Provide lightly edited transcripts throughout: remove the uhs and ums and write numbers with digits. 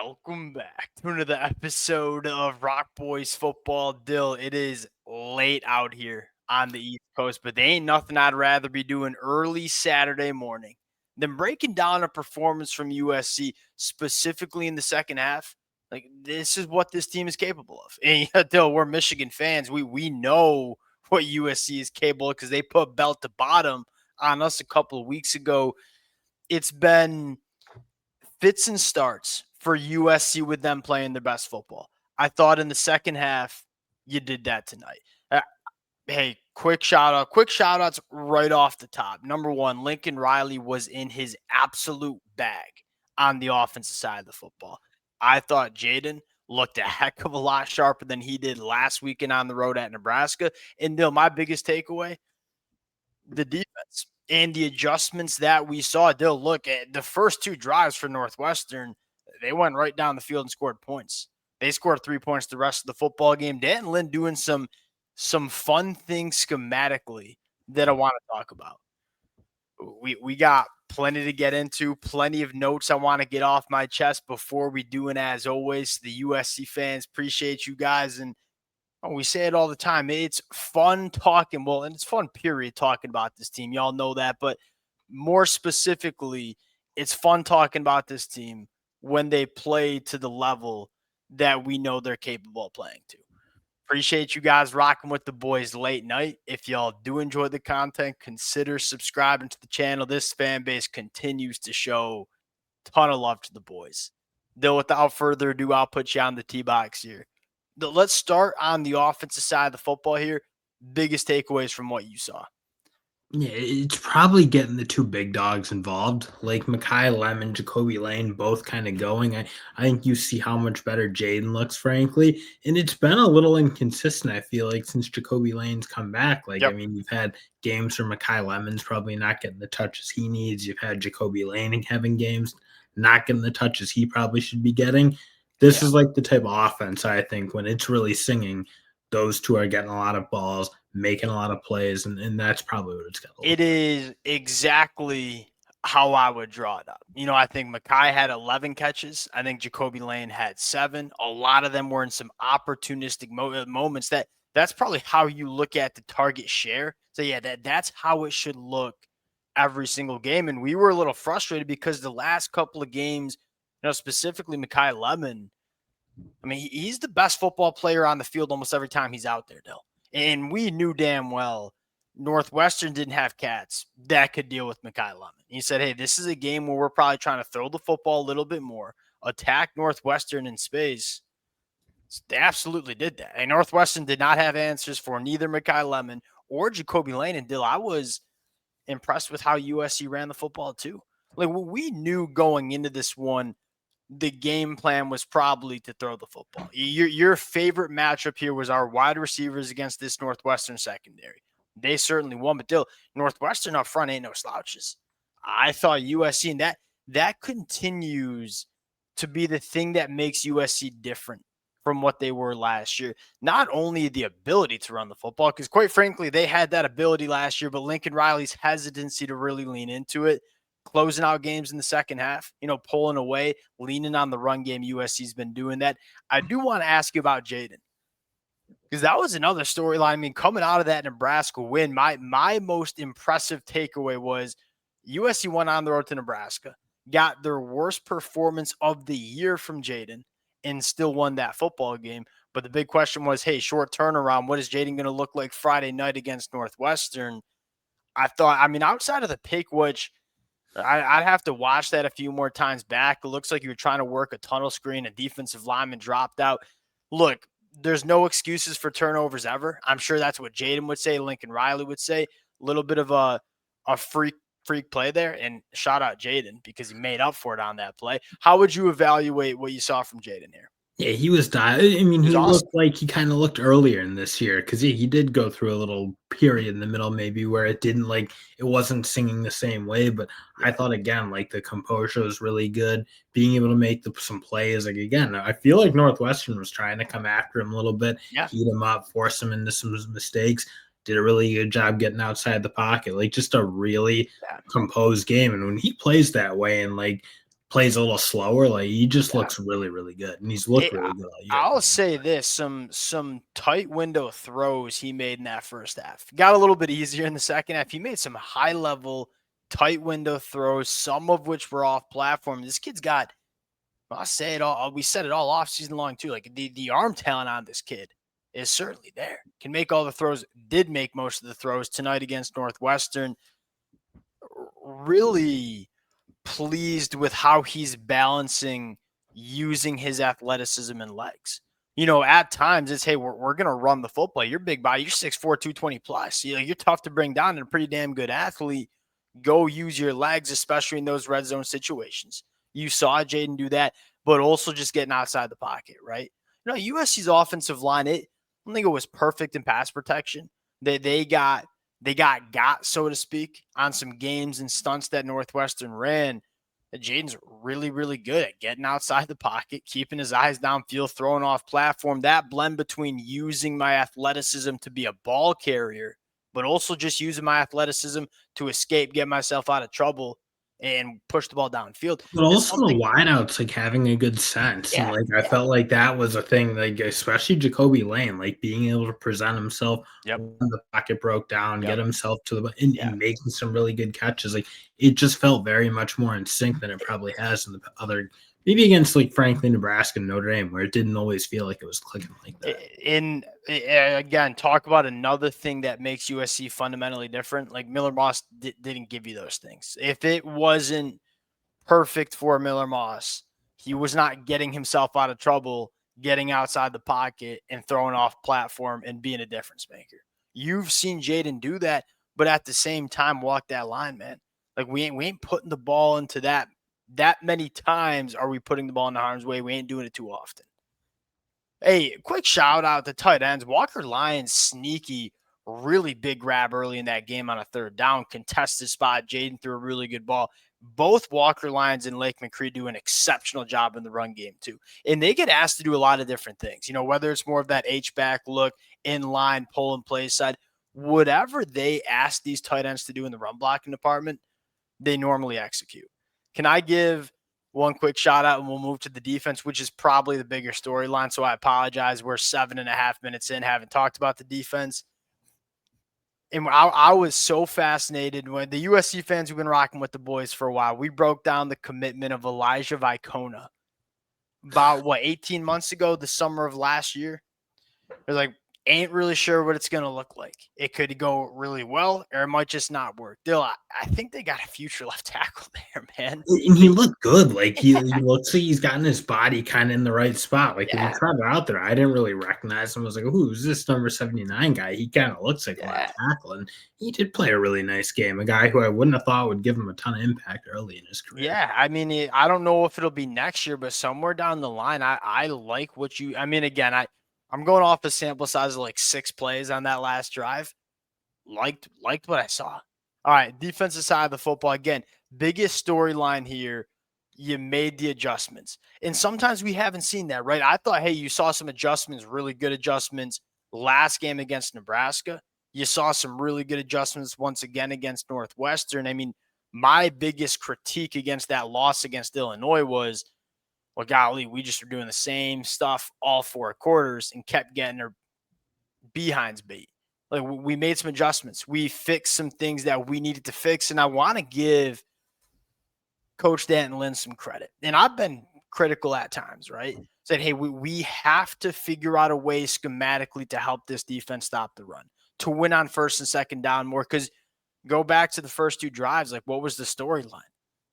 Welcome back to another episode of Rock Boys Football. Dill, it is late out here on the East Coast, but there ain't nothing I'd rather be doing early Saturday morning than breaking down a performance from USC, specifically in the second half. Like, this is what this team is capable of. And Dill, we're Michigan fans. We know what USC is capable of because they put belt to bottom on us a couple of weeks ago. It's been fits and starts for USC with them playing their best football. I thought in the second half, you did that tonight. Hey, quick shout outs right off the top. Number one, Lincoln Riley was in his absolute bag on the offensive side of the football. I thought Jaden looked a heck of a lot sharper than he did last weekend on the road at Nebraska. And Bill, my biggest takeaway, the defense and the adjustments that we saw. They'll look at the first two drives for Northwestern. They went right down the field and scored points. They scored 3 points the rest of the football game. Dan Lynn doing some fun things schematically that I want to talk about. We got plenty to get into, plenty of notes I want to get off my chest before we do. And as always, the USC fans, appreciate you guys. And we say it all the time. It's fun talking. Well, and it's fun, period, talking about this team. Y'all know that. But more specifically, it's fun talking about this team when they play to the level that we know they're capable of playing to. Appreciate you guys rocking with the boys late night. If y'all do enjoy the content, consider subscribing to the channel. This fan base continues to show a ton of love to the boys. Though, without further ado, I'll put you on the tee box here. Let's start on the offensive side of the football here. Biggest takeaways from what you saw. Yeah, it's probably getting the two big dogs involved, like Mekhi Lemon, Jacoby Lane, both kind of going. I think you see how much better Jaden looks, frankly. And it's been a little inconsistent, I feel like, since Jacoby Lane's come back. Like, Yep. I mean, you've had games where Mekhi Lemon's probably not getting the touches he needs. You've had Jacoby Lane having games not getting the touches he probably should be getting. This is like the type of offense, I think, when it's really singing, those two are getting a lot of balls, making a lot of plays, and that's probably what it's got to look It is exactly how I would draw it up. I think Mekhi had 11 catches. I think Jacoby Lane had 7. A lot of them were in some opportunistic moments. That's probably how you look at the target share. So, yeah, that's how it should look every single game. And we were a little frustrated because the last couple of games, specifically Mekhi Lemon, I mean, he's the best football player on the field almost every time he's out there, Dill. And we knew damn well Northwestern didn't have cats that could deal with Mekhi Lemon. He said, hey, this is a game where we're probably trying to throw the football a little bit more, attack Northwestern in space. They absolutely did that. And Northwestern did not have answers for neither Mekhi Lemon or Jacoby Lane. And Dill, I was impressed with how USC ran the football too. Like, we knew going into this one, the game plan was probably to throw the football. Your favorite matchup here was our wide receivers against this Northwestern secondary. They certainly won, but still, Northwestern up front ain't no slouches. I thought USC, and that continues to be the thing that makes USC different from what they were last year. Not only the ability to run the football, because quite frankly, they had that ability last year, but Lincoln Riley's hesitancy to really lean into it, closing out games in the second half, pulling away, leaning on the run game. USC's been doing that. I do want to ask you about Jaden, because that was another storyline. I mean, coming out of that Nebraska win, my most impressive takeaway was USC went on the road to Nebraska, got their worst performance of the year from Jaden, and still won that football game. But the big question was, hey, short turnaround, what is Jaden going to look like Friday night against Northwestern? I thought, outside of the pick, which I'd have to watch that a few more times back. It looks like you were trying to work a tunnel screen. A defensive lineman dropped out. Look, there's no excuses for turnovers ever. I'm sure that's what Jaden would say, Lincoln Riley would say. A little bit of a freak play there, and shout out Jaden because he made up for it on that play. How would you evaluate what you saw from Jaden here? Yeah, he was dying. I mean, he awesome. looked like he kind of looked earlier in this year because he did go through a little period in the middle, maybe where it wasn't singing the same way. But I thought, again, like the composure was really good, being able to make some plays. Like, again, I feel like Northwestern was trying to come after him a little bit, heat him up, force him into some mistakes. Did a really good job getting outside the pocket, like just a really composed game. And when he plays that way and like plays a little slower. Like he just Yeah. looks really, really good, and he's looked really good all year. I'll say this: some tight window throws he made in that first half got a little bit easier in the second half. He made some high level tight window throws, some of which were off platform. This kid's got, I'll say it all. We said it all off season long too. Like the arm talent on this kid is certainly there. Can make all the throws. Did make most of the throws tonight against Northwestern. Really pleased with how he's balancing using his athleticism and legs. At times it's, hey, we're going to run the football. You're big body. You're 6'4", 220 plus. You're tough to bring down and a pretty damn good athlete. Go use your legs, especially in those red zone situations. You saw Jaden do that, but also just getting outside the pocket, right? USC's offensive line, I don't think it was perfect in pass protection. They got, so to speak, on some games and stunts that Northwestern ran. Jaden's really, really good at getting outside the pocket, keeping his eyes downfield, throwing off platform. That blend between using my athleticism to be a ball carrier, but also just using my athleticism to escape, get myself out of trouble, and push the ball downfield. But It's also the something. wideouts, like having a good sense, and Yeah, like I yeah. felt like that was a thing, like especially Jacoby Lane, like being able to present himself Yep. when the pocket broke down, get Yep. himself to the Yeah. and making some really good catches. Like it just felt very much more in sync than it probably has in the other, maybe against like frankly Nebraska and Notre Dame, where it didn't always feel like it was clicking like that. Again, talk about another thing that makes USC fundamentally different. Like Miller Moss didn't give you those things. If it wasn't perfect for Miller Moss, he was not getting himself out of trouble, getting outside the pocket and throwing off platform and being a difference maker. You've seen Jaden do that, but at the same time walk that line, man. Like we ain't putting the ball into that many times. Are we putting the ball in the harm's way? We ain't doing it too often. Hey, quick shout out to tight ends. Walker Lyons, sneaky, really big grab early in that game on a third down, contested spot. Jaden threw a really good ball. Both Walker Lyons and Lake McCree do an exceptional job in the run game too. And they get asked to do a lot of different things, whether it's more of that H-back look, in line, pull and play side, whatever they ask these tight ends to do in the run blocking department, they normally execute. Can I give one quick shout out and we'll move to the defense, which is probably the bigger storyline. So I apologize. We're 7.5 minutes in, haven't talked about the defense. And I was so fascinated when the USC fans who've been rocking with the boys for a while, we broke down the commitment of Elijah Vicona about 18 months ago, the summer of last year. They're like, ain't really sure what it's going to look like. It could go really well or it might just not work. Dill, I think they got a future left tackle there, man. And he looked good. Like he looks like he's gotten his body kind of in the right spot. Like when he Yeah. tried out there, I didn't really recognize him. I was like, who's this number 79 guy? He kind of looks like a left tackle. And he did play a really nice game. A guy who I wouldn't have thought would give him a ton of impact early in his career. Yeah. I mean, I don't know if it'll be next year, but somewhere down the line, I like what you, I mean, again, I'm going off a sample size of like 6 plays on that last drive. Liked what I saw. All right, defensive side of the football. Again, biggest storyline here. You made the adjustments. And sometimes we haven't seen that, right? I thought, hey, you saw some adjustments, really good adjustments last game against Nebraska. You saw some really good adjustments once again against Northwestern. I mean, my biggest critique against that loss against Illinois was, well, golly, we just were doing the same stuff all 4 quarters and kept getting our behinds beat. Like we made some adjustments. We fixed some things that we needed to fix. And I want to give Coach Danton Lynn some credit. And I've been critical at times, right? Said, hey, we have to figure out a way schematically to help this defense stop the run, to win on first and second down more. Because go back to the first 2 drives, like what was the storyline?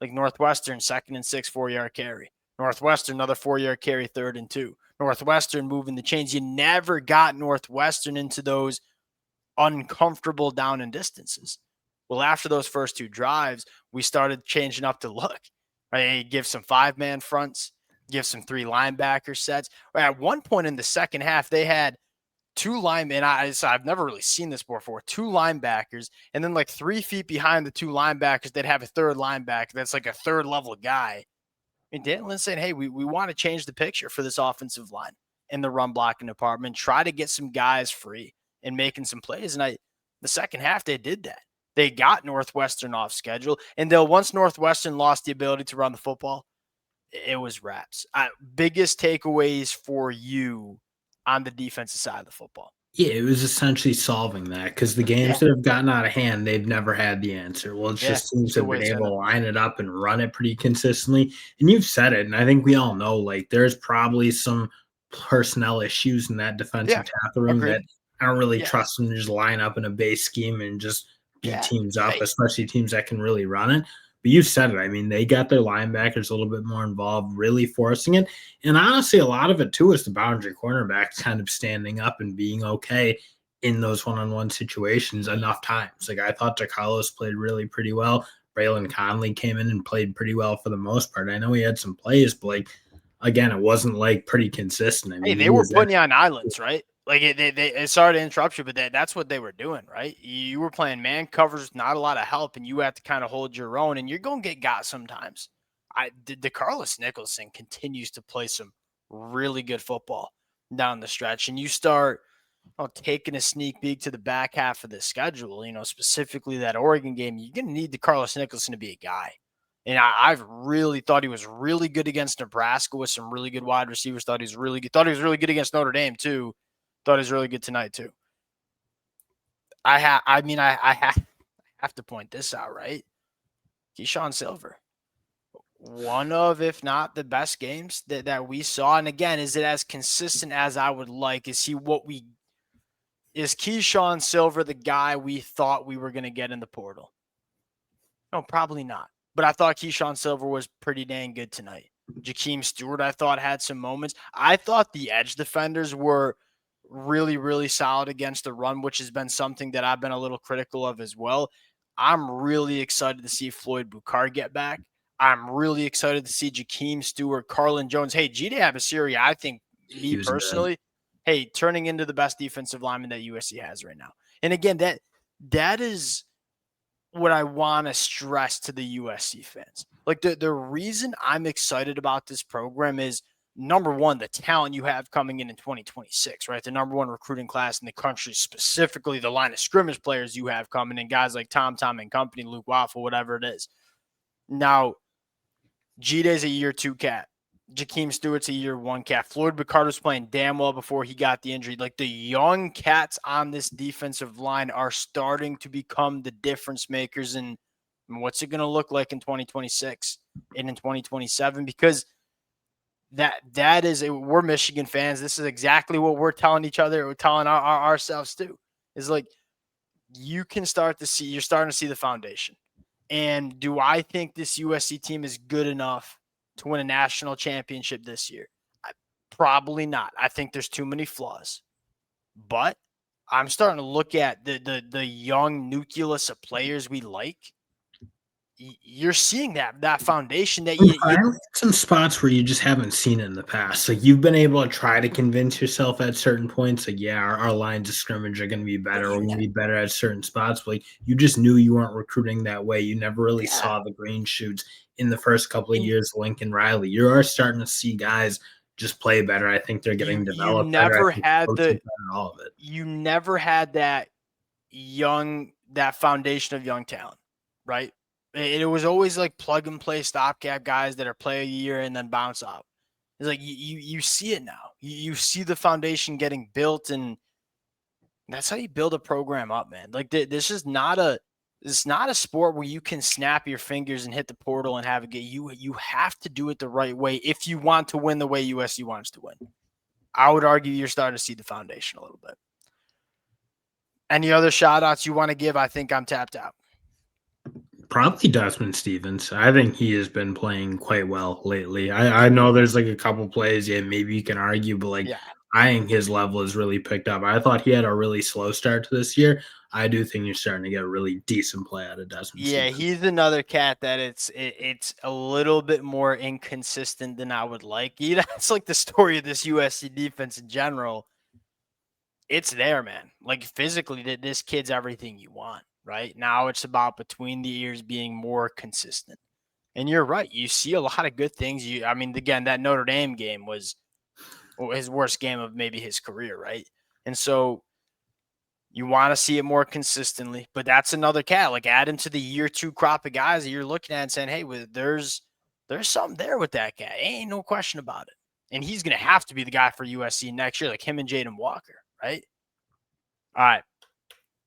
Like Northwestern, 2nd and 6, 4-yard carry. Northwestern, another 4-yard carry, 3rd and 2. Northwestern moving the chains. You never got Northwestern into those uncomfortable down and distances. Well, after those first 2 drives, we started changing up the look. Right? Give some 5-man fronts, give some 3 linebacker sets. At one point in the second half, they had 2 linemen. I've never really seen this before. 2 linebackers, and then like 3 feet behind the 2 linebackers, they'd have a 3rd linebacker that's like a 3rd level guy. And Dan Lynn saying, hey, we want to change the picture for this offensive line in the run blocking department, try to get some guys free and making some plays. And the second half, they did that. They got Northwestern off schedule. And once Northwestern lost the ability to run the football, it was wraps. Biggest takeaways for you on the defensive side of the football? Yeah, it was essentially solving that because the games Yeah, that have gotten out of hand, they've never had the answer. Well, it's yeah, just it's teams a good have way been of saying able it. to line it up and run it pretty consistently. And you've said it, and I think we all know like there's probably some personnel issues in that Yeah, defensive tackle room agreed. that I don't really Yeah, trust them to just line up in a base scheme and just beat yeah. teams up, Hey, especially teams that can really run it. But you said it. I mean, they got their linebackers a little bit more involved, really forcing it. And honestly, a lot of it too is the boundary cornerbacks kind of standing up and being okay in those one-on-one situations enough times. Like I thought DeCarlos played really pretty well. Braylon Conley came in and played pretty well for the most part. I know he had some plays, but like again, it wasn't like pretty consistent. I hey, mean, they he were was putting you on islands, right? Like sorry to interrupt you, but that's what they were doing, right? You were playing man covers, not a lot of help, and you have to kind of hold your own, and you're gonna get got sometimes. DeCarlos Nicholson continues to play some really good football down the stretch, and you start taking a sneak peek to the back half of the schedule. Specifically that Oregon game, you're gonna need DeCarlos Nicholson to be a guy. And I've really thought he was really good against Nebraska with some really good wide receivers. Thought he was really good. Thought he was really good against Notre Dame too. Thought he was really good tonight too. I have to point this out, right? Keyshawn Silver, one of, if not the best games that we saw. And again, is it as consistent as I would like? Is Keyshawn Silver the guy we thought we were going to get in the portal? No, probably not. But I thought Keyshawn Silver was pretty dang good tonight. Jakeem Stewart, I thought, had some moments. I thought the edge defenders were really, really solid against the run, which has been something that I've been a little critical of as well. I'm really excited to see Floyd Bukar get back. I'm really excited to see Jakeem Stewart, Carlin Jones. Hey, G.D. Abasiri, I think, he me was good. personally, hey, turning into the best defensive lineman that USC has right now. And again, that is what I want to stress to the USC fans. Like the reason I'm excited about this program is number one, the talent you have coming in 2026, right? The number one recruiting class in the country, specifically the line of scrimmage players you have coming in, guys like Tom and company, Luke Waffle, whatever it is. Now, G-Day's a year two cat. Jakeem Stewart's a year one cat. Floyd Ricardo's playing damn well before he got the injury. Like the young cats on this defensive line are starting to become the difference makers. And what's it going to look like in 2026 and in 2027? Because that is we're Michigan fans. This is exactly what we're telling each other. We're telling ourselves too. Is like you're starting to see the foundation. And do I think this USC team is good enough to win a national championship this year? Probably not. I think there's too many flaws. But I'm starting to look at the young nucleus of players we like. You're seeing that foundation that I like some spots where you just haven't seen it in the past. Like you've been able to try to convince yourself at certain points, like, yeah, our lines of scrimmage are going to be better. We're going to be better at certain spots. But like you just knew you weren't recruiting that way. You never really yeah. saw the green shoots in the first couple of And years. Lincoln Riley, you are starting to see guys just play better. I think they're getting you developed better. I never think had coaching better, all of it. you never had that foundation of young talent, right? It was always like plug and play stopgap guys that are play a year and then bounce out. It's like you see it now. You see the foundation getting built, and that's how you build a program up, man. Like this is not it's not a sport where you can snap your fingers and hit the portal and have it get you have to do it the right way if you want to win the way USC wants to win. I would argue you're starting to see the foundation a little bit. Any other shout outs you want to give? I think I'm tapped out. Probably Desmond Stevens. I think he has been playing quite well lately. I know there's like a couple plays, yeah, maybe you can argue, but like Yeah. I think his level has really picked up. I thought he had a really slow start to this year. I do think you're starting to get a really decent play out of Desmond Yeah, Stevens. he's another cat that it's a little bit more inconsistent than I would like. That's like the story of this USC defense in general. It's there, man. Like physically, that this kid's everything you want. Right now, it's about between the ears being more consistent. And you're right. You see a lot of good things. I mean, again, that Notre Dame game was his worst game of maybe his career, right? And so you want to see it more consistently, but that's another cat. Like add him to the year two crop of guys that you're looking at and saying, hey, there's there's something there with that guy. Ain't no question about it. And he's going to have to be the guy for USC next year, like him and Jaden Walker, right? All right.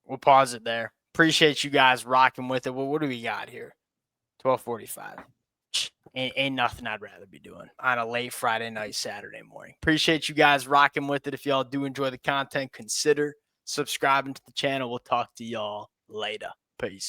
We'll pause it there. Appreciate you guys rocking with it. Well, what do we got here? 12:45. Ain't nothing I'd rather be doing on a late Friday night, Saturday morning. Appreciate you guys rocking with it. If y'all do enjoy the content, consider subscribing to the channel. We'll talk to y'all later. Peace.